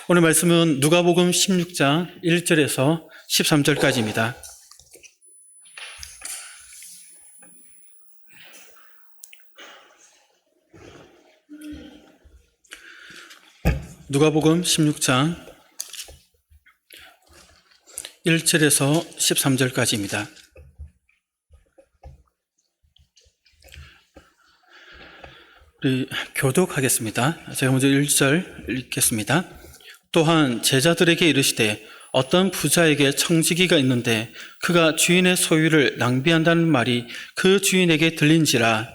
오늘 말씀은 누가복음 16장 1절에서 13절까지입니다. 누가복음 16장 1절에서 13절까지입니다. 우리 교독하겠습니다. 제가 먼저 1절 읽겠습니다. 또한 제자들에게 이르시되 어떤 부자에게 청지기가 있는데 그가 주인의 소유를 낭비한다는 말이 그 주인에게 들린지라.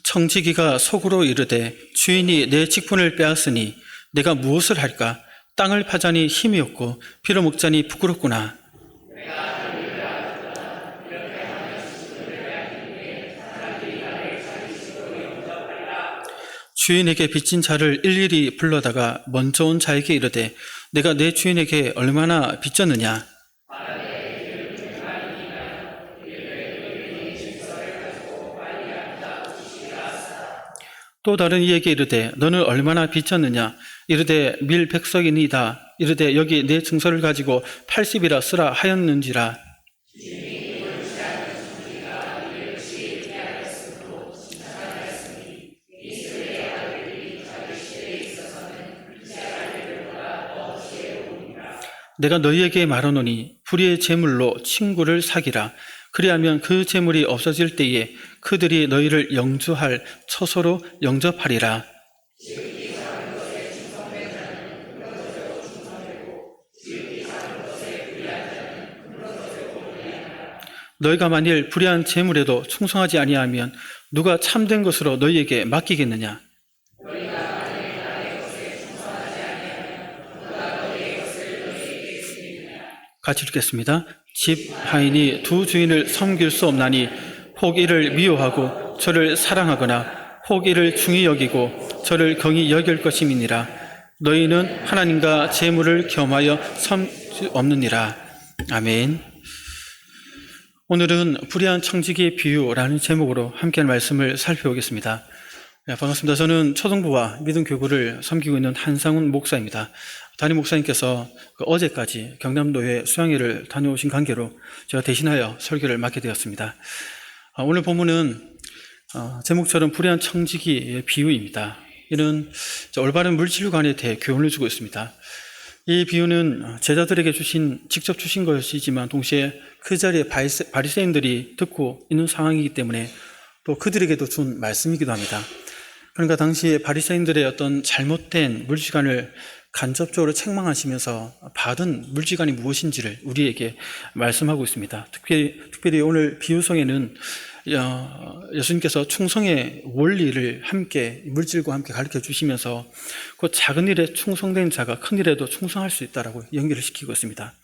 청지기가 속으로 이르되 주인이 내 직분을 빼앗으니 내가 무엇을 할까? 땅을 파자니 힘이 없고 빌어먹자니 부끄럽구나. 주인에게 빚진 자를 일일이 불러다가 먼저 온 자에게 이르되 내가 내 주인에게 얼마나 빚졌느냐? 또 다른 이에게 이르되 너는 얼마나 빚졌느냐? 이르되 밀100석이니이다. 이르되 여기 내 증서를 가지고 80이라 쓰라 하였는지라. 내가 너희에게 말하노니 불의의 재물로 친구를 사기라. 그리하면 그 재물이 없어질 때에 그들이 너희를 영주할 처소로 영접하리라. 너희가 만일 불의한 재물에도 충성하지 아니하면 누가 참된 것으로 너희에게 맡기겠느냐? 같이 읽겠습니다. 집 하인이 두 주인을 섬길 수 없나니 혹 이를 미워하고 저를 사랑하거나 혹 이를 중히 여기고 저를 경히 여길 것임이니라. 너희는 하나님과 재물을 겸하여 섬 수 없느니라. 아멘. 오늘은 불의한 청지기의 비유라는 제목으로 함께할 말씀을 살펴보겠습니다. 네, 반갑습니다. 저는 초등부와 믿음교구를 섬기고 있는 한상훈 목사입니다. 담임 목사님께서 어제까지 경남도에 수양회를 다녀오신 관계로 제가 대신하여 설교를 맡게 되었습니다. 오늘 본문은 제목처럼 불의한 청지기의 비유입니다. 이는 올바른 물질관에 대해 교훈을 주고 있습니다. 이 비유는 제자들에게 직접 주신 것이지만 동시에 그 자리에 바리새인들이 듣고 있는 상황이기 때문에 또 그들에게도 준 말씀이기도 합니다. 그러니까 당시에 바리새인들의 어떤 잘못된 물질관을 간접적으로 책망하시면서 받은 물질관이 무엇인지를 우리에게 말씀하고 있습니다. 특별히 오늘 비유성에는 예수님께서 충성의 원리를 함께 물질과 함께 가르쳐 주시면서 그 작은 일에 충성된 자가 큰 일에도 충성할 수 있다라고 연결을 시키고 있습니다.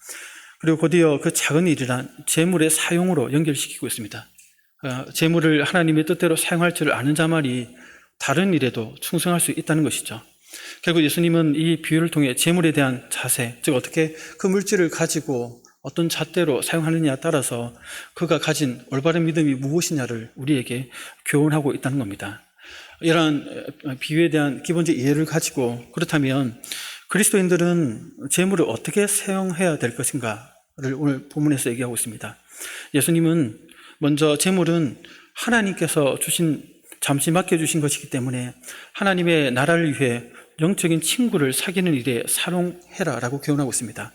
그리고 곧이어 그 작은 일이란 재물의 사용으로 연결시키고 있습니다. 재물을 하나님의 뜻대로 사용할 줄 아는 자만이 다른 일에도 충성할 수 있다는 것이죠. 결국 예수님은 이 비유를 통해 재물에 대한 자세, 즉 어떻게 그 물질을 가지고 어떤 잣대로 사용하느냐에 따라서 그가 가진 올바른 믿음이 무엇이냐를 우리에게 교훈하고 있다는 겁니다. 이러한 비유에 대한 기본적 이해를 가지고 그렇다면 그리스도인들은 재물을 어떻게 사용해야 될 것인가를 오늘 본문에서 얘기하고 있습니다. 예수님은 먼저 재물은 하나님께서 잠시 맡겨주신 것이기 때문에 하나님의 나라를 위해 영적인 친구를 사귀는 일에 사용해라라고 교훈하고 있습니다.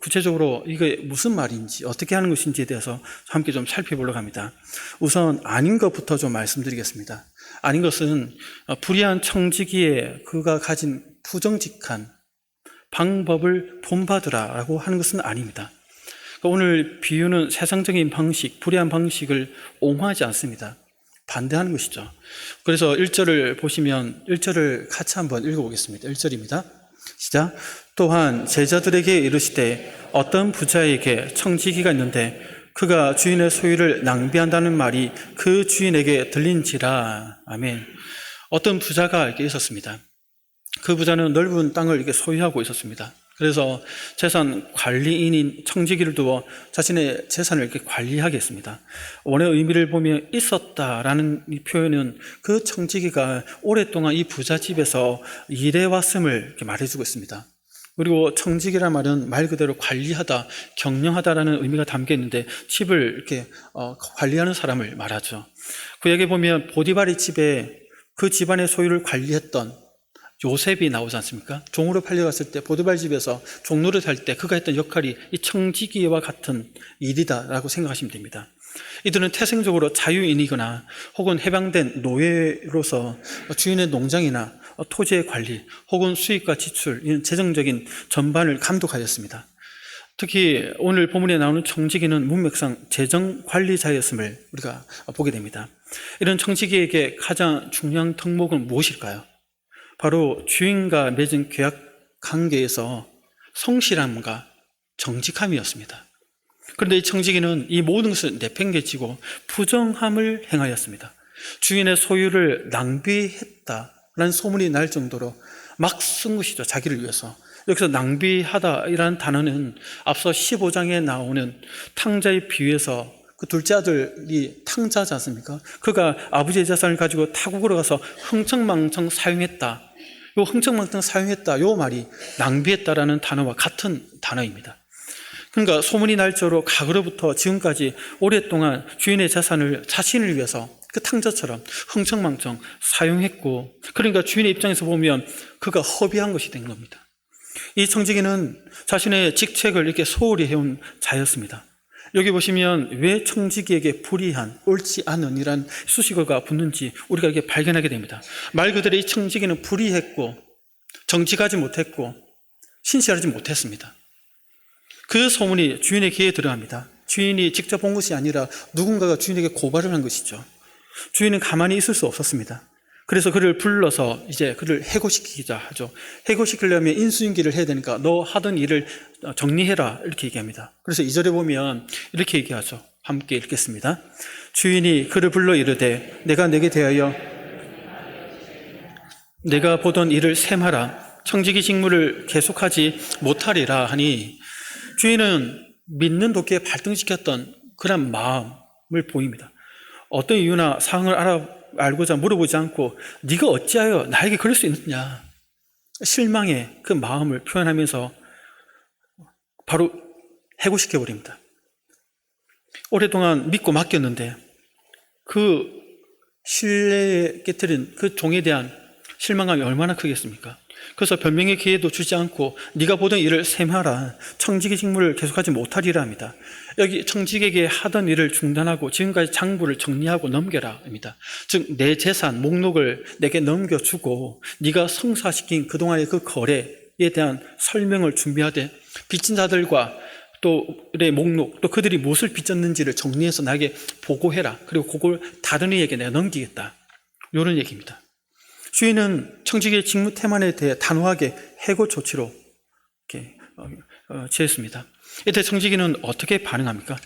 구체적으로 이게 무슨 말인지 어떻게 하는 것인지에 대해서 함께 좀 살펴보려고 합니다. 우선 아닌 것부터 좀 말씀드리겠습니다. 아닌 것은 불의한 청지기에 그가 가진 부정직한 방법을 본받으라라고 하는 것은 아닙니다. 오늘 비유는 세상적인 방식, 불의한 방식을 옹호하지 않습니다. 반대하는 것이죠. 그래서 1절을 보시면 1절을 같이 한번 읽어보겠습니다. 1절입니다. 시작. 또한 제자들에게 이르시되 어떤 부자에게 청지기가 있는데 그가 주인의 소유를 낭비한다는 말이 그 주인에게 들린지라. 아멘. 어떤 부자가 이렇게 있었습니다. 그 부자는 넓은 땅을 이렇게 소유하고 있었습니다. 그래서 재산 관리인인 청지기를 두어 자신의 재산을 이렇게 관리하게 했습니다. 원의 의미를 보면 있었다라는 이 표현은 그 청지기가 오랫동안 이 부잣집에서 일해왔음을 이렇게 말해주고 있습니다. 그리고 청지기란 말은 말 그대로 관리하다, 경영하다라는 의미가 담겨 있는데 집을 이렇게 관리하는 사람을 말하죠. 구약에 보면 보디발의 집에 그 집안의 소유를 관리했던 요셉이 나오지 않습니까? 종으로 팔려갔을 때 보디발 집에서 종노릇 할 때 그가 했던 역할이 이 청지기와 같은 일이다라고 생각하시면 됩니다. 이들은 태생적으로 자유인이거나 혹은 해방된 노예로서 주인의 농장이나 토지의 관리 혹은 수익과 지출, 이런 재정적인 전반을 감독하였습니다. 특히 오늘 본문에 나오는 청지기는 문맥상 재정관리자였음을 우리가 보게 됩니다. 이런 청지기에게 가장 중요한 덕목은 무엇일까요? 바로 주인과 맺은 계약 관계에서 성실함과 정직함이었습니다. 그런데 이 청지기는 이 모든 것을 내팽개치고 부정함을 행하였습니다. 주인의 소유를 낭비했다라는 소문이 날 정도로 막 쓴 것이죠. 자기를 위해서. 여기서 낭비하다라는 단어는 앞서 15장에 나오는 탕자의 비유에서 그 둘째 아들이 탕자지 않습니까? 그가 아버지의 재산을 가지고 타국으로 가서 흥청망청 사용했다. 요 흥청망청 사용했다. 요 말이 낭비했다라는 단어와 같은 단어입니다. 그러니까 소문이 날 정도로 과거로부터 지금까지 오랫동안 주인의 재산을 자신을 위해서 그 탕자처럼 흥청망청 사용했고, 그러니까 주인의 입장에서 보면 그가 허비한 것이 된 겁니다. 이 청지기는 자신의 직책을 이렇게 소홀히 해온 자였습니다. 여기 보시면 왜 청지기에게 불의한, 옳지 않은 이란 수식어가 붙는지 우리가 이렇게 발견하게 됩니다. 말 그대로 이 청지기는 불의했고 정직하지 못했고 신실하지 못했습니다. 그 소문이 주인의 귀에 들어갑니다. 주인이 직접 본 것이 아니라 누군가가 주인에게 고발을 한 것이죠. 주인은 가만히 있을 수 없었습니다. 그래서 그를 불러서 이제 그를 해고시키자 하죠. 해고시키려면 인수인계를 해야 되니까 너 하던 일을 정리해라 이렇게 얘기합니다. 그래서 2절에 보면 이렇게 얘기하죠. 함께 읽겠습니다. 주인이 그를 불러 이르되 내가 내게 대하여 내가 보던 일을 셈하라. 청지기 직무를 계속하지 못하리라 하니, 주인은 믿는 도끼에 발등시켰던 그런 마음을 보입니다. 어떤 이유나 상황을 알고자 물어보지 않고 네가 어찌하여 나에게 그럴 수 있느냐, 실망의 그 마음을 표현하면서 바로 해고시켜버립니다. 오랫동안 믿고 맡겼는데 그 신뢰에 깨뜨린 그 종에 대한 실망감이 얼마나 크겠습니까? 그래서 변명의 기회도 주지 않고 네가 보던 일을 셈하라. 청지기 직무를 계속하지 못하리라 합니다. 여기 청지기에게 하던 일을 중단하고 지금까지 장부를 정리하고 넘겨라 합니다. 즉 내 재산 목록을 내게 넘겨주고 네가 성사시킨 그동안의 그 거래에 대한 설명을 준비하되 빚진 자들과 또 내 목록, 또 그들이 무엇을 빚졌는지를 정리해서 나에게 보고해라. 그리고 그걸 다른 이에게 내가 넘기겠다. 이런 얘기입니다. 주인은 청지기의 직무 태만에 대해 단호하게 해고 조치로 이렇게 취했습니다. 이때 청지기는 어떻게 반응합니까?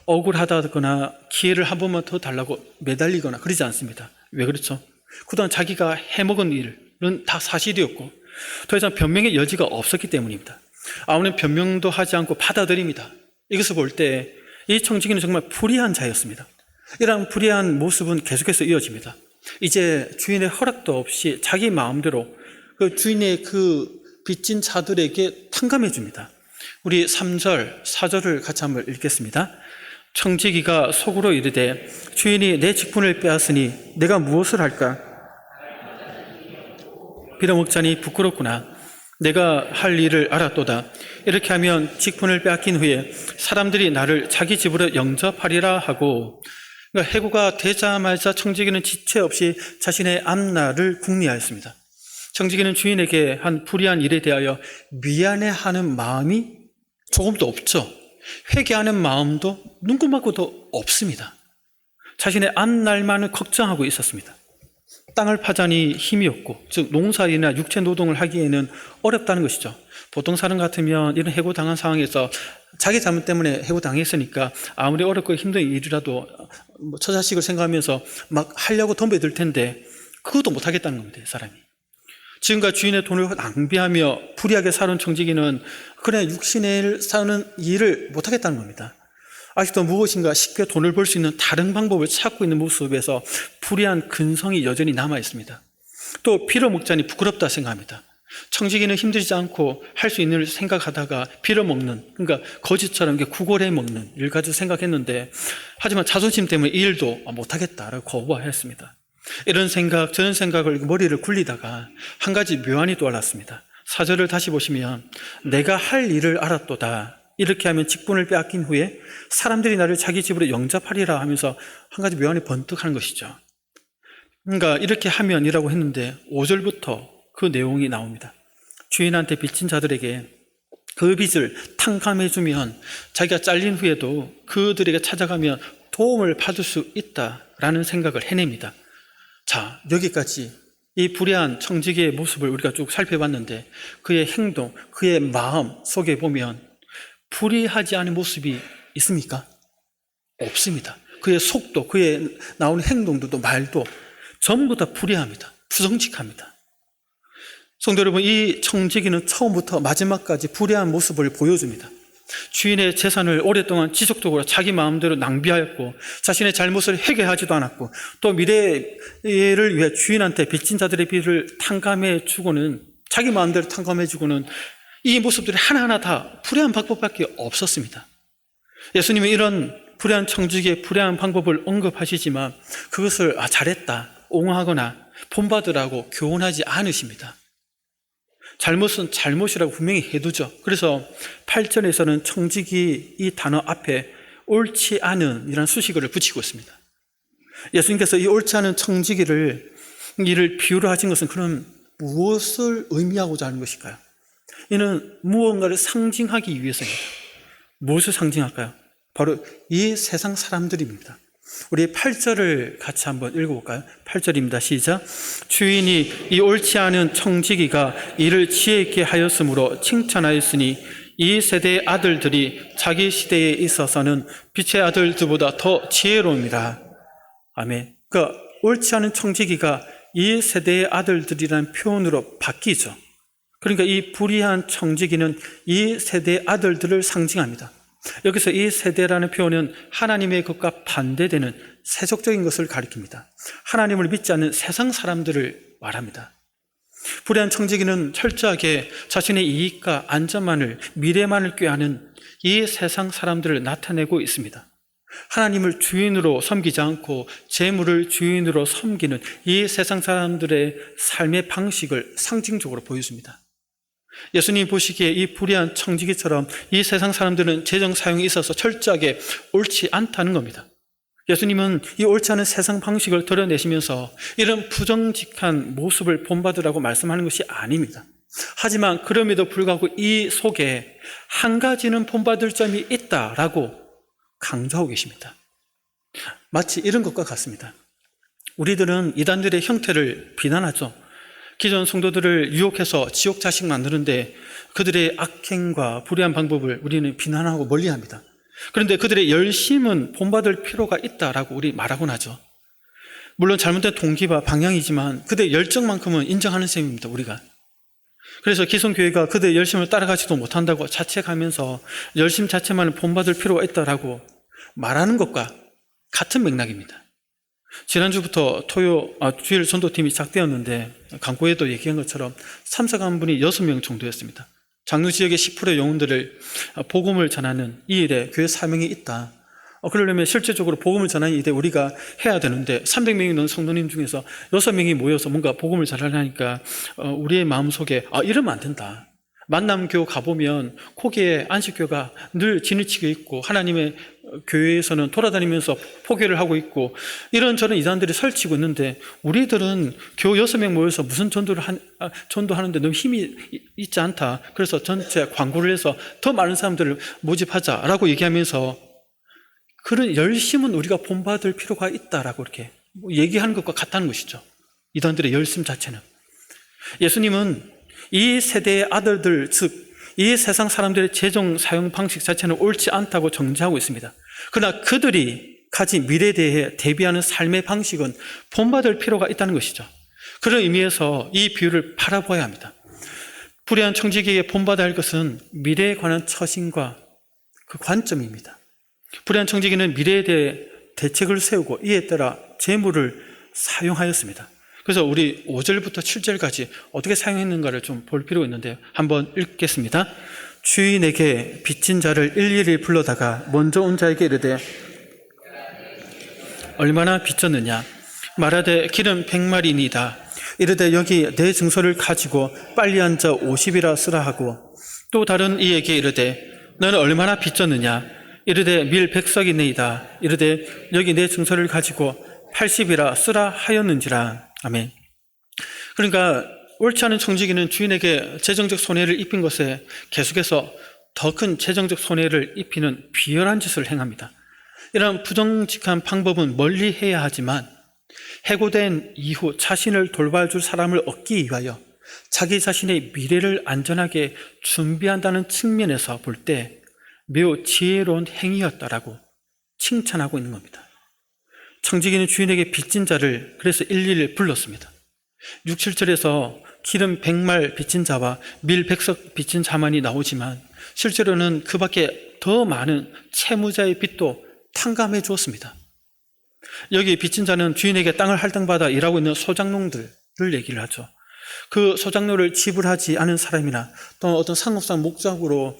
억울하다거나 기회를 한 번만 더 달라고 매달리거나 그러지 않습니다. 왜 그렇죠? 그동안 자기가 해먹은 일은 다 사실이었고 더 이상 변명의 여지가 없었기 때문입니다. 아무런 변명도 하지 않고 받아들입니다. 이것을 볼 때 이 청지기는 정말 불의한 자였습니다. 이러한 불의한 모습은 계속해서 이어집니다. 이제 주인의 허락도 없이 자기 마음대로 그 주인의 그 빚진 자들에게 탕감해 줍니다. 우리 3절, 4절을 같이 한번 읽겠습니다. 청지기가 속으로 이르되 주인이 내 직분을 빼앗으니 내가 무엇을 할까? 빌어먹자니 부끄럽구나. 내가 할 일을 알았도다. 이렇게 하면 직분을 빼앗긴 후에 사람들이 나를 자기 집으로 영접하리라 하고, 그러니까 해고가 되자마자 청지기는 지체 없이 자신의 앞날을 궁리하였습니다. 청지기는 주인에게 한 불의한 일에 대하여 미안해하는 마음이 조금도 없죠. 회개하는 마음도 눈꼽만큼도 없습니다. 자신의 앞날만을 걱정하고 있었습니다. 땅을 파자니 힘이 없고, 즉 농사일이나 육체 노동을 하기에는 어렵다는 것이죠. 보통 사람 같으면 이런 해고당한 상황에서 자기 잘못 때문에 해고당했으니까 아무리 어렵고 힘든 일이라도 처자식을 생각하면서 막 하려고 덤벼들 텐데 그것도 못하겠다는 겁니다. 사람이. 지금과 주인의 돈을 낭비하며 불의하게 살아온 청지기는 그냥 육신의 일 사는 일을 못하겠다는 겁니다. 아직도 무엇인가 쉽게 돈을 벌 수 있는 다른 방법을 찾고 있는 모습에서 불의한 근성이 여전히 남아 있습니다. 또 빌어먹자니 부끄럽다 생각합니다. 청지기는 힘들지 않고 할 수 있는 일을 생각하다가 빌어먹는, 그러니까 거짓처럼 구걸해 먹는 일 가지고 생각했는데, 하지만 자존심 때문에 이 일도 못하겠다라고 거부했습니다. 이런 생각, 저런 생각을 머리를 굴리다가 한 가지 묘안이 떠올랐습니다. 4절을 다시 보시면 내가 할 일을 알았도다. 이렇게 하면 직분을 빼앗긴 후에 사람들이 나를 자기 집으로 영접하리라 하면서 한 가지 묘안이 번뜩하는 것이죠. 그러니까 이렇게 하면이라고 했는데 5절부터 그 내용이 나옵니다. 주인한테 빚진 자들에게 그 빚을 탕감해주면 자기가 잘린 후에도 그들에게 찾아가면 도움을 받을 수 있다라는 생각을 해냅니다. 자, 여기까지 이 불의한 청지기의 모습을 우리가 쭉 살펴봤는데 그의 행동, 그의 마음 속에 보면 불의하지 않은 모습이 있습니까? 없습니다. 그의 속도, 그의 나오는 행동도 말도 전부 다 불의합니다. 부정직합니다. 성도 여러분, 이 청지기는 처음부터 마지막까지 불의한 모습을 보여줍니다. 주인의 재산을 오랫동안 지속적으로 자기 마음대로 낭비하였고 자신의 잘못을 회개하지도 않았고 또 미래를 위해 주인한테 빚진 자들의 빚을 탕감해 주고는 자기 마음대로 탕감해 주고는 이 모습들이 하나하나 다 불의한 방법밖에 없었습니다. 예수님은 이런 불의한 청지기의 불의한 방법을 언급하시지만 그것을 잘했다, 옹호하거나 본받으라고 교훈하지 않으십니다. 잘못은 잘못이라고 분명히 해두죠. 그래서 8절에서는 청지기 이 단어 앞에 옳지 않은 이라는 수식어를 붙이고 있습니다. 예수님께서 이 옳지 않은 청지기를 이를 비유로 하신 것은 그럼 무엇을 의미하고자 하는 것일까요? 이는 무언가를 상징하기 위해서입니다. 무엇을 상징할까요? 바로 이 세상 사람들입니다. 우리 8절을 같이 한번 읽어볼까요? 8절입니다. 시작. 주인이 이 옳지 않은 청지기가 이를 지혜 있게 하였으므로 칭찬하였으니 이 세대의 아들들이 자기 시대에 있어서는 빛의 아들들보다 더 지혜로움이라. 아멘. 그러니까 옳지 않은 청지기가 이 세대의 아들들이라는 표현으로 바뀌죠. 그러니까 이 불의한 청지기는 이 세대의 아들들을 상징합니다. 여기서 이 세대라는 표현은 하나님의 것과 반대되는 세속적인 것을 가리킵니다. 하나님을 믿지 않는 세상 사람들을 말합니다. 불의한 청지기는 철저하게 자신의 이익과 안전만을, 미래만을 꾀하는 이 세상 사람들을 나타내고 있습니다. 하나님을 주인으로 섬기지 않고 재물을 주인으로 섬기는 이 세상 사람들의 삶의 방식을 상징적으로 보여줍니다. 예수님 보시기에 이 불의한 청지기처럼 이 세상 사람들은 재정 사용에 있어서 철저하게 옳지 않다는 겁니다. 예수님은 이 옳지 않은 세상 방식을 드러내시면서 이런 부정직한 모습을 본받으라고 말씀하는 것이 아닙니다. 하지만 그럼에도 불구하고 이 속에 한 가지는 본받을 점이 있다라고 강조하고 계십니다. 마치 이런 것과 같습니다. 우리들은 이단들의 형태를 비난하죠. 기존 성도들을 유혹해서 지옥 자식 만드는데 그들의 악행과 불의한 방법을 우리는 비난하고 멀리합니다. 그런데 그들의 열심은 본받을 필요가 있다라고 우리 말하곤 하죠. 물론 잘못된 동기와 방향이지만 그들의 열정만큼은 인정하는 셈입니다, 우리가. 그래서 기성교회가 그들의 열심을 따라가지도 못한다고 자책하면서 열심 자체만은 본받을 필요가 있다라고 말하는 것과 같은 맥락입니다. 지난주부터 주일 전도팀이 시작되었는데 강구에도 얘기한 것처럼 참석한 분이 6명 정도였습니다. 장로 지역의 10%의 영혼들을 복음을 전하는 이 일에 교회 사명이 있다. 그러려면 실제적으로 복음을 전하는 일에 우리가 해야 되는데 300명이 넘는 성도님 중에서 6명이 모여서 뭔가 복음을 전하려니까 우리의 마음속에 이러면 안 된다. 만남교 가보면 거기에 안식교가 늘 지니치고 있고 하나님의 교회에서는 돌아다니면서 포교를 하고 있고 이런저런 이단들이 설치고 있는데 우리들은 겨우 6명 모여서 무슨 전도하는데 너무 힘이 있지 않다. 그래서 전체 광고를 해서 더 많은 사람들을 모집하자라고 얘기하면서 그런 열심은 우리가 본받을 필요가 있다라고 이렇게 얘기하는 것과 같다는 것이죠. 이단들의 열심 자체는. 예수님은 이 세대의 아들들, 즉 이 세상 사람들의 재정 사용 방식 자체는 옳지 않다고 정죄하고 있습니다. 그러나 그들이 가진 미래에 대해 대비하는 삶의 방식은 본받을 필요가 있다는 것이죠. 그런 의미에서 이 비유를 바라보아야 합니다. 불의한 청지기에게 본받아야 할 것은 미래에 관한 처신과 그 관점입니다. 불의한 청지기는 미래에 대해 대책을 세우고 이에 따라 재물을 사용하였습니다. 그래서 우리 5절부터 7절까지 어떻게 사용했는가를 좀 볼 필요가 있는데 한번 읽겠습니다. 주인에게 빚진 자를 일일이 불러다가 먼저 온 자에게 이르되 얼마나 빚졌느냐 말하되 기름 100마리니이다. 이르되 여기 내 증서를 가지고 빨리 앉아 50이라 쓰라 하고 또 다른 이에게 이르되 너는 얼마나 빚졌느냐 이르되 밀 100석이니이다. 이르되 여기 내 증서를 가지고 80이라 쓰라 하였는지라. 아멘. 그러니까 옳지 않은 청지기는 주인에게 재정적 손해를 입힌 것에 계속해서 더 큰 재정적 손해를 입히는 비열한 짓을 행합니다. 이런 부정직한 방법은 멀리 해야 하지만 해고된 이후 자신을 돌봐줄 사람을 얻기 위하여 자기 자신의 미래를 안전하게 준비한다는 측면에서 볼 때 매우 지혜로운 행위였다라고 칭찬하고 있는 겁니다. 청지기는 주인에게 빚진 자를 그래서 일일이 불렀습니다. 6, 7절에서 기름 100말 빚진 자와 밀 100석 빚진 자만이 나오지만 실제로는 그 밖에 더 많은 채무자의 빚도 탕감해 주었습니다. 여기 빚진 자는 주인에게 땅을 할당받아 일하고 있는 소작농들을 얘기를 하죠. 그 소작농을 지불하지 않은 사람이나 또 어떤 상업상 목적으로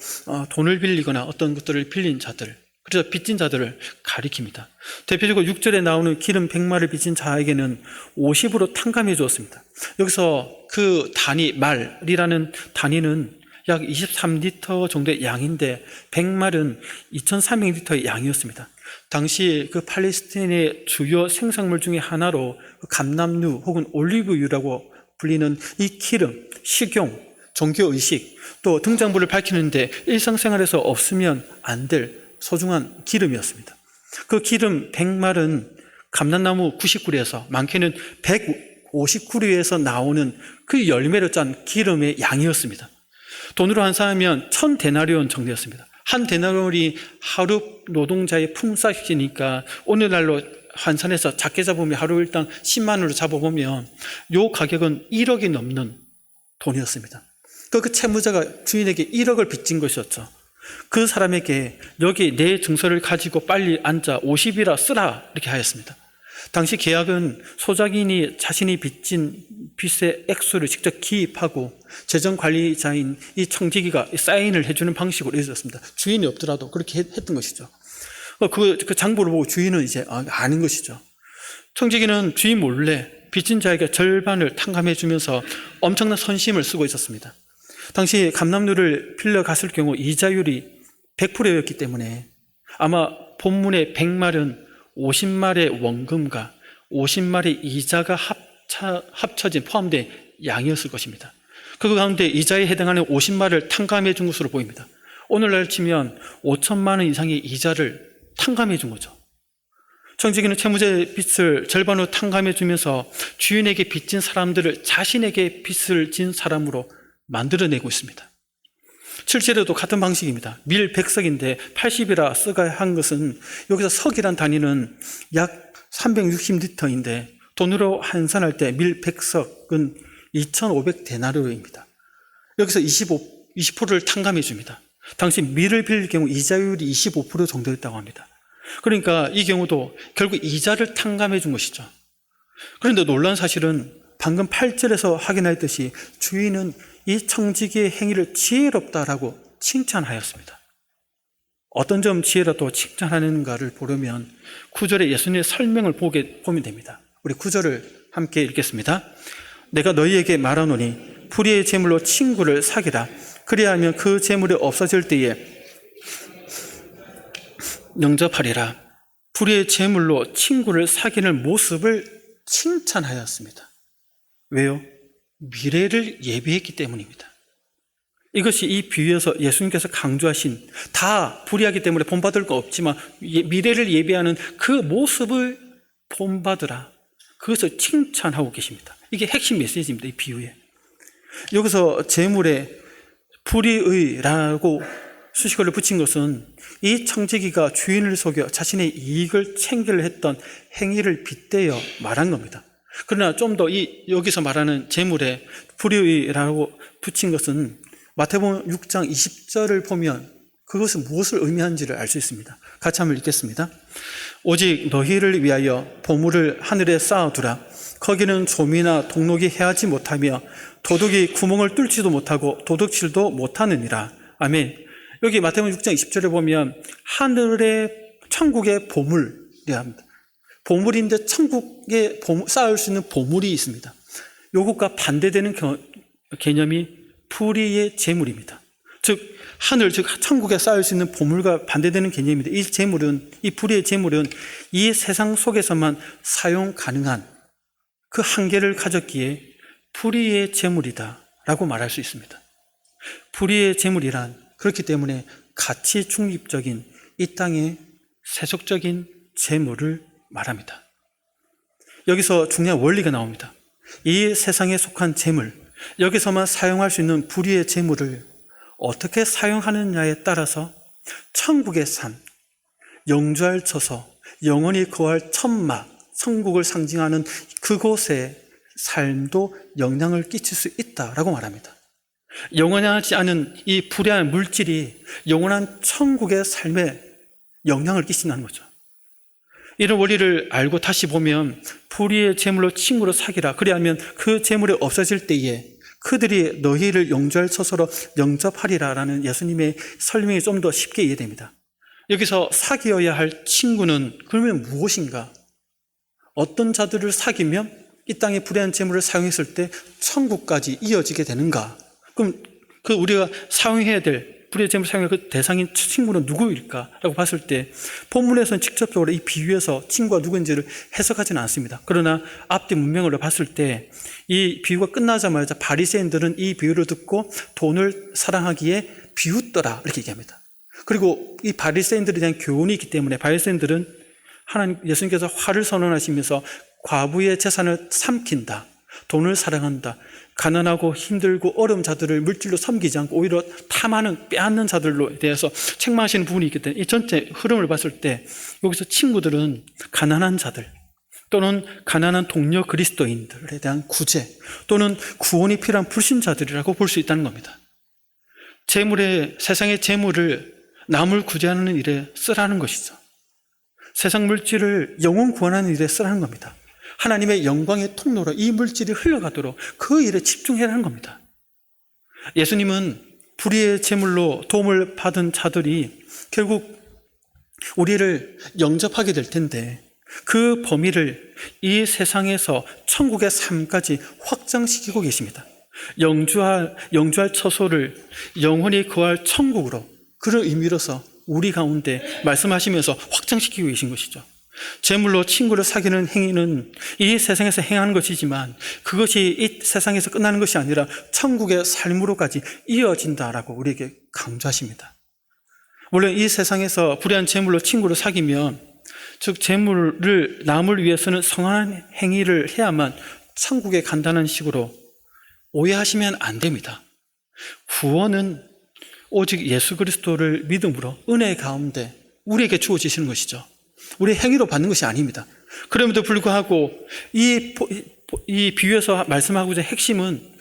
돈을 빌리거나 어떤 것들을 빌린 자들, 그래서 빚진 자들을 가리킵니다. 대표적으로 6절에 나오는 기름 100마를 빚진 자에게는 50으로 탕감해 주었습니다. 여기서 그 단위, 말이라는 단위는 약 23리터 정도의 양인데 100말은 2300리터의 양이었습니다. 당시 그 팔레스타인의 주요 생산물 중에 하나로 감람유 혹은 올리브유라고 불리는 이 기름, 식용, 종교의식, 또 등장부를 밝히는데 일상생활에서 없으면 안 될 소중한 기름이었습니다. 그 기름 100말은 감람나무 90구리에서 많게는 150구리에서 나오는 그 열매를 짠 기름의 양이었습니다. 돈으로 환산하면 1000데나리온 정도였습니다. 한 데나리온이 하루 노동자의 품삯이니까 오늘날로 환산해서 작게 잡으면 하루 일당 10만 원으로 잡아보면 이 가격은 1억이 넘는 돈이었습니다. 그 채무자가 주인에게 1억을 빚진 것이었죠. 그 사람에게 여기 내 증서를 가지고 빨리 앉아 50이라 쓰라 이렇게 하였습니다. 당시 계약은 소작인이 자신이 빚진 빚의 액수를 직접 기입하고 재정관리자인 이 청지기가 사인을 해주는 방식으로 이루어졌습니다. 주인이 없더라도 그렇게 했던 것이죠. 그 장부를 보고 주인은 이제 아는 것이죠. 청지기는 주인 몰래 빚진 자에게 절반을 탕감해 주면서 엄청난 선심을 쓰고 있었습니다. 당시 감람유를 빌려갔을 경우 이자율이 100%였기 때문에 아마 본문의 100말은 50말의 원금과 50말의 이자가 합쳐진 포함된 양이었을 것입니다. 그 가운데 이자에 해당하는 50말을 탕감해 준 것으로 보입니다. 오늘날 치면 5천만 원 이상의 이자를 탕감해 준 거죠. 청지기는 채무자의 빚을 절반으로 탕감해 주면서 주인에게 빚진 사람들을 자신에게 빚을 진 사람으로 만들어내고 있습니다. 7절에도 같은 방식입니다. 밀 100석인데 80이라 쓰가 한 것은 여기서 석이란 단위는 약 360리터인데 돈으로 환산할 때 밀 100석은 2,500데나리온입니다. 여기서 20%를 탕감해 줍니다. 당시 밀을 빌릴 경우 이자율이 25% 정도였다고 합니다. 그러니까 이 경우도 결국 이자를 탕감해 준 것이죠. 그런데 놀라운 사실은 방금 8절에서 확인했듯이 주인은 이 청지기의 행위를 지혜롭다라고 칭찬하였습니다. 어떤 점 지혜롭다고 칭찬하는가를 보려면 9절에 예수님의 설명을 보면 됩니다. 우리 9절을 함께 읽겠습니다. 내가 너희에게 말하노니 불의의 재물로 친구를 사기라. 그리하면 그 재물이 없어질 때에 영접하리라. 불의의 재물로 친구를 사귀는 모습을 칭찬하였습니다. 왜요? 미래를 예비했기 때문입니다. 이것이 이 비유에서 예수님께서 강조하신 다 불의하기 때문에 본받을 거 없지만 미래를 예비하는 그 모습을 본받으라. 그것을 칭찬하고 계십니다. 이게 핵심 메시지입니다. 이 비유에. 여기서 재물에 불의의라고 수식어를 붙인 것은 이 청지기가 주인을 속여 자신의 이익을 챙기려 했던 행위를 빗대어 말한 겁니다. 그러나 좀 더 여기서 말하는 재물에 불의라고 붙인 것은 마태복음 6장 20절을 보면 그것은 무엇을 의미하는지를 알 수 있습니다. 같이 한번 읽겠습니다. 오직 너희를 위하여 보물을 하늘에 쌓아두라. 거기는 조미나 독록이 해하지 못하며 도둑이 구멍을 뚫지도 못하고 도둑질도 못하느니라. 아멘. 여기 마태복음 6장 20절에 보면 하늘의 천국의 보물이라 합니다. 보물인데 천국에 쌓을 수 있는 보물이 있습니다. 이것과 반대되는 개념이 불의의 재물입니다. 즉 하늘, 즉 천국에 쌓을 수 있는 보물과 반대되는 개념입니다. 이 재물은, 이 불의의 재물은 이 세상 속에서만 사용 가능한 그 한계를 가졌기에 불의의 재물이다라고 말할 수 있습니다. 불의의 재물이란 그렇기 때문에 가치 중립적인 이 땅의 세속적인 재물을 말합니다. 여기서 중요한 원리가 나옵니다. 이 세상에 속한 재물, 여기서만 사용할 수 있는 불의의 재물을 어떻게 사용하느냐에 따라서 천국의 산, 영주할 처소, 영원히 거할 천막, 천국을 상징하는 그곳의 삶도 영향을 끼칠 수 있다라고 말합니다. 영원하지 않은 이 불의한 물질이 영원한 천국의 삶에 영향을 끼친다는 거죠. 이런 원리를 알고 다시 보면 불의의 재물로 친구로 사귀라. 그리하면 그 재물이 없어질 때에 그들이 너희를 영주할 처소로 영접하리라라는 예수님의 설명이 좀 더 쉽게 이해됩니다. 여기서 사귀어야 할 친구는 그러면 무엇인가? 어떤 자들을 사귀면 이 땅의 불의한 재물을 사용했을 때 천국까지 이어지게 되는가? 그럼 그 우리가 사용해야 될 불의의 재물을 사용할 그 대상인 친구는 누구일까라고 봤을 때 본문에서는 직접적으로 이 비유에서 친구가 누구인지를 해석하지는 않습니다. 그러나 앞뒤 문맥으로 봤을 때 이 비유가 끝나자마자 바리새인들은 이 비유를 듣고 돈을 사랑하기에 비웃더라 이렇게 얘기합니다. 그리고 이 바리새인들에 대한 교훈이 있기 때문에 바리새인들은 하나님 예수님께서 화를 선언하시면서 과부의 재산을 삼킨다, 돈을 사랑한다, 가난하고 힘들고 어려운 자들을 물질로 섬기지 않고 오히려 탐하는 빼앗는 자들로 대해서 책망하시는 부분이 있기 때문에 이 전체 흐름을 봤을 때 여기서 친구들은 가난한 자들 또는 가난한 동료 그리스도인들에 대한 구제 또는 구원이 필요한 불신자들이라고 볼 수 있다는 겁니다. 세상의 재물을 남을 구제하는 일에 쓰라는 것이죠. 세상 물질을 영혼 구원하는 일에 쓰라는 겁니다. 하나님의 영광의 통로로 이 물질이 흘러가도록 그 일에 집중해라는 겁니다. 예수님은 불의의 재물로 도움을 받은 자들이 결국 우리를 영접하게 될 텐데 그 범위를 이 세상에서 천국의 삶까지 확장시키고 계십니다. 영주할 처소를 영원히 거할 천국으로 그런 의미로서 우리 가운데 말씀하시면서 확장시키고 계신 것이죠. 재물로 친구를 사귀는 행위는 이 세상에서 행하는 것이지만 그것이 이 세상에서 끝나는 것이 아니라 천국의 삶으로까지 이어진다라고 우리에게 강조하십니다. 물론 이 세상에서 불의한 재물로 친구를 사귀면 즉 재물을 남을 위해서는 성한 행위를 해야만 천국에 간다는 식으로 오해하시면 안 됩니다. 구원은 오직 예수 그리스도를 믿음으로 은혜 가운데 우리에게 주어지시는 것이죠. 우리의 행위로 받는 것이 아닙니다. 그럼에도 불구하고 이 비유에서 말씀하고자 핵심은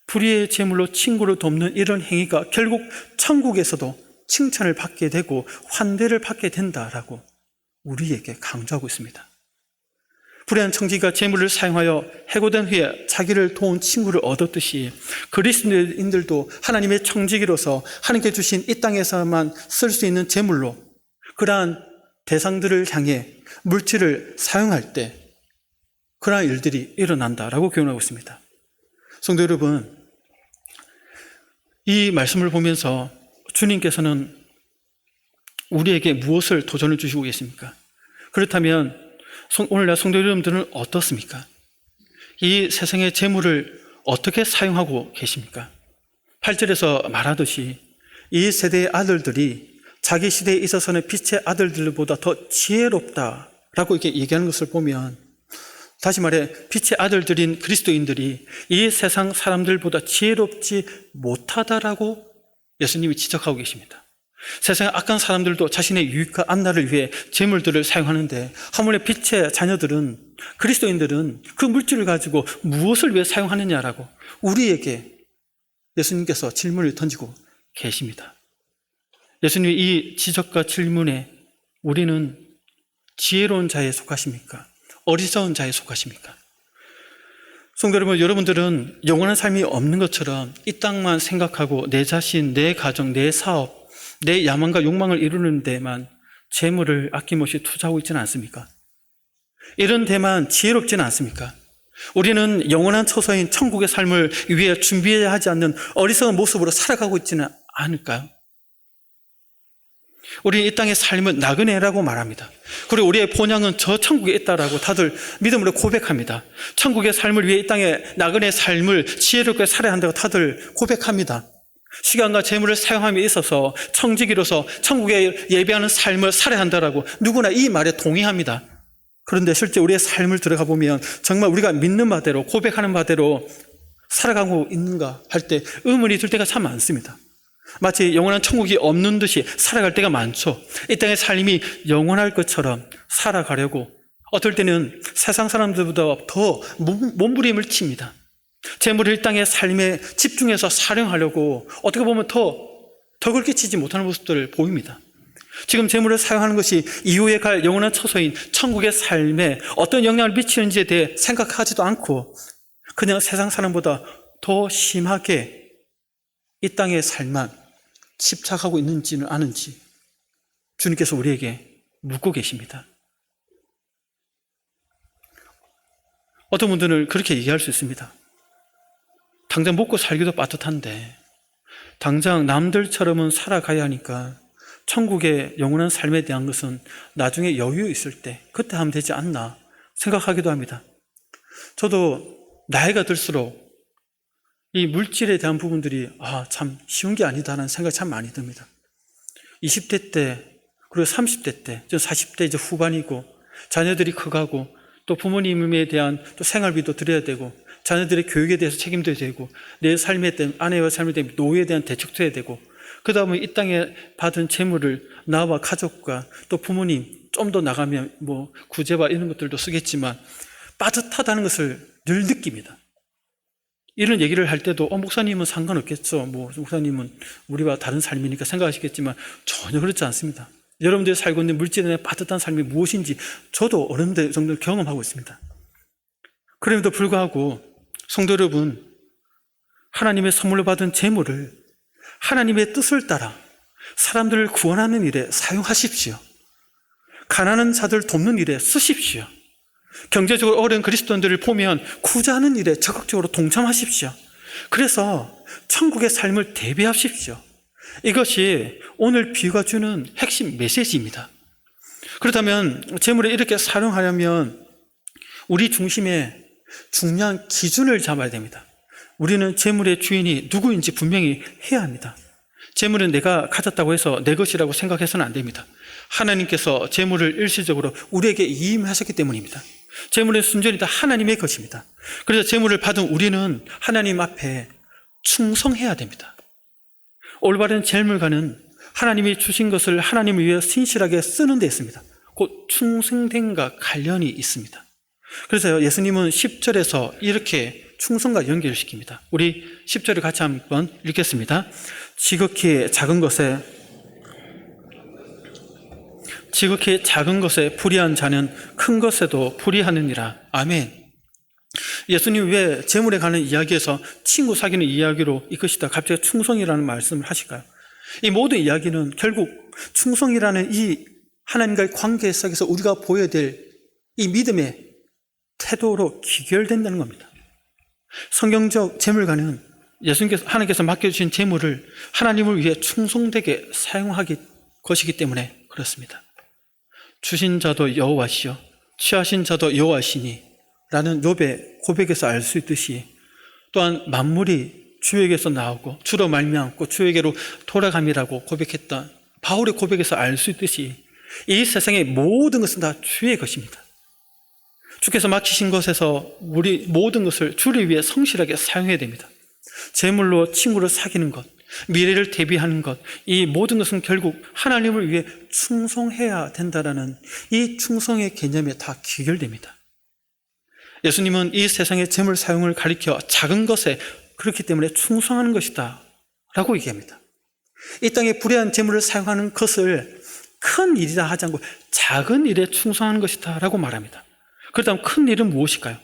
불의의 재물로 친구를 돕는 이런 행위가 결국 천국에서도 칭찬을 받게 되고 환대를 받게 된다라고 우리에게 강조하고 있습니다. 불의한 청지기가 재물을 사용하여 해고된 후에 자기를 도운 친구를 얻었듯이 그리스도인들도 하나님의 청지기로서 하나님께 주신 이 땅에서만 쓸 수 있는 재물로 그러한 대상들을 향해 물질을 사용할 때 그러한 일들이 일어난다라고 교훈하고 있습니다. 성도 여러분, 이 말씀을 보면서 주님께서는 우리에게 무엇을 도전을 주시고 계십니까? 그렇다면 오늘날 성도 여러분들은 어떻습니까? 이 세상의 재물을 어떻게 사용하고 계십니까? 8절에서 말하듯이 이 세대의 아들들이 자기 시대에 있어서는 빛의 아들들보다 더 지혜롭다라고 이렇게 얘기하는 것을 보면 다시 말해 빛의 아들들인 그리스도인들이 이 세상 사람들보다 지혜롭지 못하다라고 예수님이 지적하고 계십니다. 세상의 악한 사람들도 자신의 유익과 앞날을 위해 재물들을 사용하는데 하물며 빛의 자녀들은, 그리스도인들은 그 물질을 가지고 무엇을 위해 사용하느냐라고 우리에게 예수님께서 질문을 던지고 계십니다. 예수님의 이 지적과 질문에 우리는 지혜로운 자에 속하십니까? 어리석은 자에 속하십니까? 성도 여러분, 여러분들은 영원한 삶이 없는 것처럼 이 땅만 생각하고 내 자신, 내 가정, 내 사업, 내 야망과 욕망을 이루는 데만 재물을 아낌없이 투자하고 있지는 않습니까? 이런 데만 지혜롭지는 않습니까? 우리는 영원한 처소인 천국의 삶을 위해 준비해야 하지 않는 어리석은 모습으로 살아가고 있지는 않을까요? 우리는 이 땅의 삶은 나그네라고 말합니다. 그리고 우리의 본향은 저 천국에 있다라고 다들 믿음으로 고백합니다. 천국의 삶을 위해 이 땅의 나그네 삶을 지혜롭게 살아야 한다고 다들 고백합니다. 시간과 재물을 사용함에 있어서 청지기로서 천국에 예배하는 삶을 살아야 한다라고 누구나 이 말에 동의합니다. 그런데 실제 우리의 삶을 들어가 보면 정말 우리가 믿는 바대로, 고백하는 바대로 살아가고 있는가 할 때 의문이 들 때가 참 많습니다. 마치 영원한 천국이 없는 듯이 살아갈 때가 많죠. 이 땅의 삶이 영원할 것처럼 살아가려고 어떨 때는 세상 사람들보다 더 몸부림을 칩니다. 재물을 이 땅의 삶에 집중해서 사용하려고 어떻게 보면 더 그렇게 치지 못하는 모습들을 보입니다. 지금 재물을 사용하는 것이 이후에 갈 영원한 처소인 천국의 삶에 어떤 영향을 미치는지에 대해 생각하지도 않고 그냥 세상 사람보다 더 심하게 이 땅의 삶만 집착하고 있는지는 아는지 주님께서 우리에게 묻고 계십니다. 어떤 분들은 그렇게 얘기할 수 있습니다. 당장 먹고 살기도 빠듯한데 당장 남들처럼은 살아가야 하니까 천국의 영원한 삶에 대한 것은 나중에 여유 있을 때 그때 하면 되지 않나 생각하기도 합니다. 저도 나이가 들수록 이 물질에 대한 부분들이 참 쉬운 게 아니다라는 생각이 참 많이 듭니다. 20대 때 그리고 30대 때, 40대 이제 후반이고 자녀들이 커가고 또 부모님에 대한 또 생활비도 드려야 되고 자녀들의 교육에 대해서 책임도 되고 내 삶에 대한 아내와 삶에 대한 노예에 대한 대책도 해야 되고 그 다음에 이 땅에 받은 재물을 나와 가족과 또 부모님 좀 더 나가면 뭐 구제와 이런 것들도 쓰겠지만 빠듯하다는 것을 늘 느낍니다. 이런 얘기를 할 때도 목사님은 상관없겠죠. 목사님은 우리와 다른 삶이니까 생각하시겠지만 전혀 그렇지 않습니다. 여러분들이 살고 있는 물질에 대한 빠듯한 삶이 무엇인지 저도 어느 정도 경험하고 있습니다. 그럼에도 불구하고 성도 여러분, 하나님의 선물로 받은 재물을 하나님의 뜻을 따라 사람들을 구원하는 일에 사용하십시오. 가난한 자들 돕는 일에 쓰십시오. 경제적으로 어려운 그리스도인들을 보면 구제하는 일에 적극적으로 동참하십시오. 그래서 천국의 삶을 대비하십시오. 이것이 오늘 비유가 주는 핵심 메시지입니다. 그렇다면 재물을 이렇게 사용하려면 우리 중심에 중요한 기준을 잡아야 됩니다. 우리는 재물의 주인이 누구인지 분명히 해야 합니다. 재물은 내가 가졌다고 해서 내 것이라고 생각해서는 안 됩니다. 하나님께서 재물을 일시적으로 우리에게 위임하셨기 때문입니다. 재물은 순전히 다 하나님의 것입니다. 그래서 재물을 받은 우리는 하나님 앞에 충성해야 됩니다. 올바른 재물가는 하나님이 주신 것을 하나님을 위해 신실하게 쓰는 데 있습니다. 곧 충성됨과 관련이 있습니다. 그래서 예수님은 10절에서 이렇게 충성과 연결시킵니다. 우리 10절을 같이 한번 읽겠습니다. 지극히 작은 것에 불의한 자는 큰 것에도 불의하느니라. 아멘. 예수님 왜 재물에 관한 이야기에서 친구 사귀는 이야기로 이끄시다 갑자기 충성이라는 말씀을 하실까요? 이 모든 이야기는 결국 충성이라는 이 하나님과의 관계 속에서 우리가 보여야 될 이 믿음의 태도로 귀결된다는 겁니다. 성경적 재물가는 하나님께서 맡겨주신 재물을 하나님을 위해 충성되게 사용하기 것이기 때문에 그렇습니다. 주신 자도 여호와시요 취하신 자도 여호와시니 라는 욥의 고백에서 알 수 있듯이 또한 만물이 주에게서 나오고 주로 말미암고 주에게로 돌아감이라고 고백했던 바울의 고백에서 알 수 있듯이 이 세상의 모든 것은 다 주의 것입니다. 주께서 맡기신 것에서 우리 모든 것을 주를 위해 성실하게 사용해야 됩니다. 재물로 친구를 사귀는 것, 미래를 대비하는 것, 이 모든 것은 결국 하나님을 위해 충성해야 된다라는 이 충성의 개념에 다 귀결됩니다. 예수님은 이 세상의 재물 사용을 가리켜 작은 것에 그렇기 때문에 충성하는 것이다 라고 얘기합니다. 이 땅에 불의한 재물을 사용하는 것을 큰 일이라 하지 않고 작은 일에 충성하는 것이다 라고 말합니다. 그렇다면 큰 일은 무엇일까요?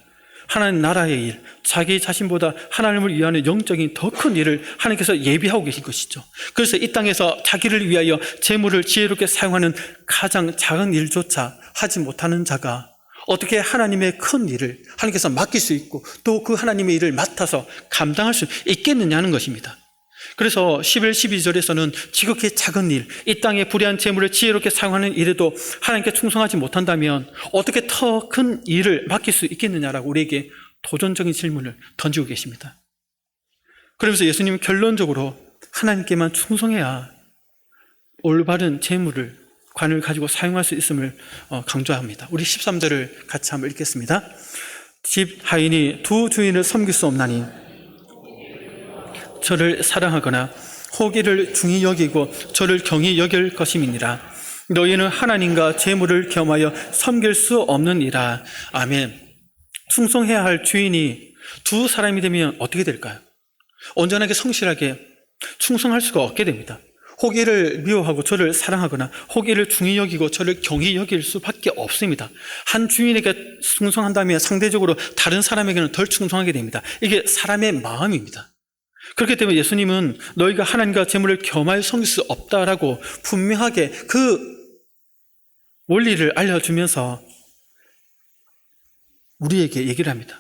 하나님 나라의 일, 자기 자신보다 하나님을 위하는 영적인 더 큰 일을 하나님께서 예비하고 계신 것이죠. 그래서 이 땅에서 자기를 위하여 재물을 지혜롭게 사용하는 가장 작은 일조차 하지 못하는 자가 어떻게 하나님의 큰 일을 하나님께서 맡길 수 있고 또 그 하나님의 일을 맡아서 감당할 수 있겠느냐는 것입니다. 그래서 11, 12절에서는 지극히 작은 일, 이 땅의 불의한 재물을 지혜롭게 사용하는 일에도 하나님께 충성하지 못한다면 어떻게 더 큰 일을 맡길 수 있겠느냐라고 우리에게 도전적인 질문을 던지고 계십니다. 그러면서 예수님은 결론적으로 하나님께만 충성해야 올바른 재물을 관을 가지고 사용할 수 있음을 강조합니다. 우리 13절을 같이 한번 읽겠습니다. 집 하인이 두 주인을 섬길 수 없나니 저를 사랑하거나 호기를 중히 여기고 저를 경히 여길 것임이니라. 너희는 하나님과 재물을 겸하여 섬길 수 없느니라. 아멘. 충성해야 할 주인이 두 사람이 되면 어떻게 될까요? 온전하게 성실하게 충성할 수가 없게 됩니다. 호기를 미워하고 저를 사랑하거나 호기를 중히 여기고 저를 경히 여길 수밖에 없습니다. 한 주인에게 충성한다면 상대적으로 다른 사람에게는 덜 충성하게 됩니다. 이게 사람의 마음입니다. 그렇기 때문에 예수님은 너희가 하나님과 재물을 겸하여 섬길 수 없다라고 분명하게 그 원리를 알려주면서 우리에게 얘기를 합니다.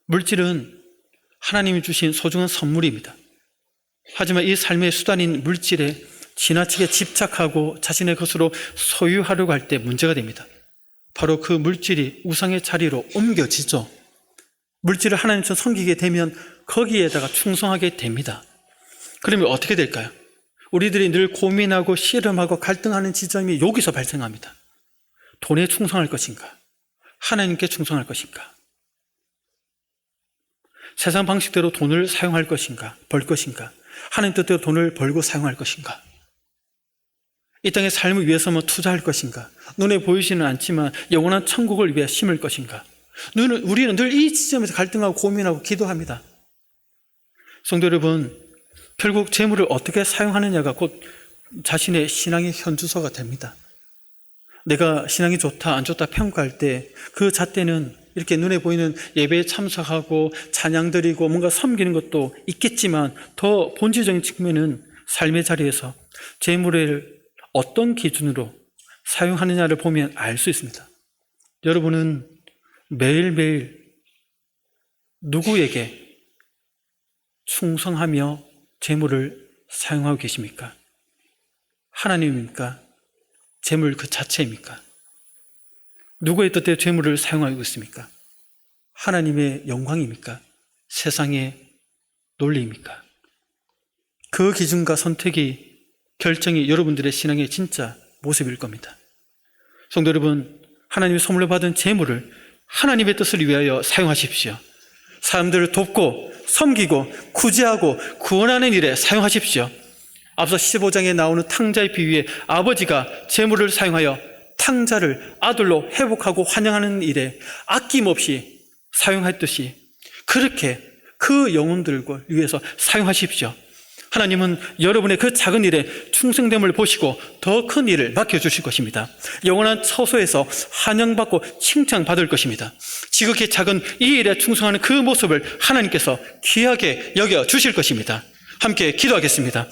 물질은 하나님이 주신 소중한 선물입니다. 하지만 이 삶의 수단인 물질에 지나치게 집착하고 자신의 것으로 소유하려고 할 때 문제가 됩니다. 바로 그 물질이 우상의 자리로 옮겨지죠. 물질을 하나님처럼 섬기게 되면 거기에다가 충성하게 됩니다. 그러면 어떻게 될까요? 우리들이 늘 고민하고 씨름하고 갈등하는 지점이 여기서 발생합니다. 돈에 충성할 것인가? 하나님께 충성할 것인가? 세상 방식대로 돈을 사용할 것인가? 벌 것인가? 하나님 뜻대로 돈을 벌고 사용할 것인가? 이 땅의 삶을 위해서만 투자할 것인가? 눈에 보이지는 않지만 영원한 천국을 위해 심을 것인가? 우리는 늘 이 지점에서 갈등하고 고민하고 기도합니다. 성도 여러분, 결국 재물을 어떻게 사용하느냐가 곧 자신의 신앙의 현주소가 됩니다. 내가 신앙이 좋다 안 좋다 평가할 때 그 잣대는 이렇게 눈에 보이는 예배에 참석하고 찬양 드리고 뭔가 섬기는 것도 있겠지만 더 본질적인 측면은 삶의 자리에서 재물을 어떤 기준으로 사용하느냐를 보면 알 수 있습니다. 여러분은 매일매일 누구에게 충성하며 재물을 사용하고 계십니까? 하나님입니까? 재물 그 자체입니까? 누구의 뜻대로 재물을 사용하고 있습니까? 하나님의 영광입니까? 세상의 논리입니까? 그 기준과 선택이 결정이 여러분들의 신앙의 진짜 모습일 겁니다. 성도 여러분, 하나님의 선물로 받은 재물을 하나님의 뜻을 위하여 사용하십시오. 사람들을 돕고 섬기고 구제하고 구원하는 일에 사용하십시오. 앞서 15장에 나오는 탕자의 비유에 아버지가 재물을 사용하여 탕자를 아들로 회복하고 환영하는 일에 아낌없이 사용했듯이 그렇게 그 영혼들을 위해서 사용하십시오. 하나님은 여러분의 그 작은 일에 충성됨을 보시고 더 큰 일을 맡겨주실 것입니다. 영원한 처소에서 환영받고 칭찬받을 것입니다. 지극히 작은 이 일에 충성하는 그 모습을 하나님께서 귀하게 여겨주실 것입니다. 함께 기도하겠습니다.